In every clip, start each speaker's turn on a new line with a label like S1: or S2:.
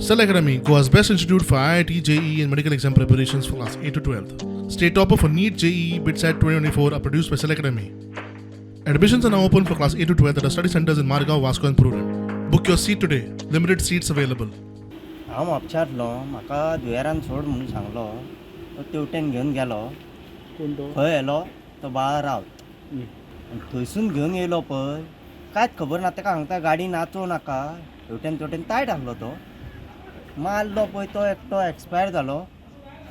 S1: Cell Academy, Goa's best institute for IIT, JEE, and medical exam preparations for class 8 to 12th. State topper for NEET, JEE, BITSAT 2024 are produced by Cell Academy. Admissions are now open for class 8 to 12th at our study centers in Margao, Vasco, and Purun. Book your seat today. Limited seats available.
S2: हांव म्हापशांतलो म्हाका दुयेरान सोड म्हणून सांगलो तो तेवटेन घेवन गेलो
S3: कोण तो
S2: खंय येलो तो बाळा रावत आनी थंयसून घेवन येयलो पळय कांयच खबर ना ताका सांगता गाडी नाचोव नाका तेवटेन तायट आसलो तो मारलो पळय तो एकटो एक्सपायर जालो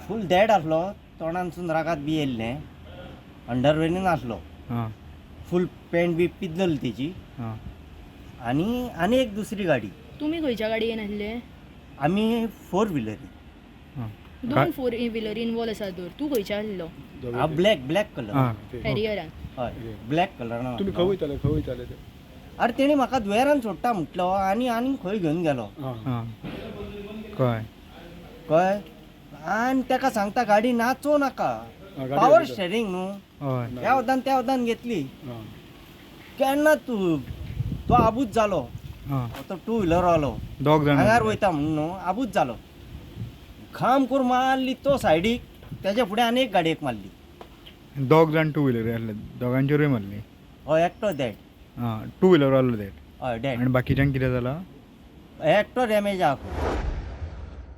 S2: फूल डेड आसलो तोंडानसून रागात बी येयल्लें अंडरवेरीन आसलो
S3: हां
S2: फूल पॅन्ट बी पिजलेली तेजी
S3: हां
S2: आनी एक दुसरी गाडी
S4: तुम्ही खंयच्या गाडयेन आसले
S2: आमी 4 व्हिलरी
S3: हां
S4: दोन 4 व्हिलर इनवॉल्व आसा तर तू खंयच्या आसलो
S2: हांव ब्लॅक कलर
S3: हां
S4: हॅरियरान
S2: हय ब्लॅक कलरान
S3: तुम्ही खंय वयताले ते
S2: अरे तेणी म्हाका दुयेरान सोडटा म्हटलो आनी खंय घेवन गेलो
S3: हां कळ्ळें
S2: कळ्ळें आनी ताका सांगता गाडी नाचोव नाका पावर स्टेरींग न्हू
S3: हय
S2: ह्या वदान त्या वदान घेतली केन्ना तो आबूज जालो
S3: हां
S2: तो 2 व्हिलर वालो
S3: दोग जाण
S2: हांगार वयता म्हणून न्हू आबूज जालो खाम करून मारली तो सायडीक तेज्या फुडें आनी एक गाडयेक मारली
S3: दोग जाण 2 व्हिलर आसले दोगांचेरूय मारली
S2: हय एकटो डेड
S3: हां 2 व्हिलर वालो देट
S2: हय डेड
S3: आनी बाकीच्यांक कितें जालां
S2: एकटो डॅमेज आहा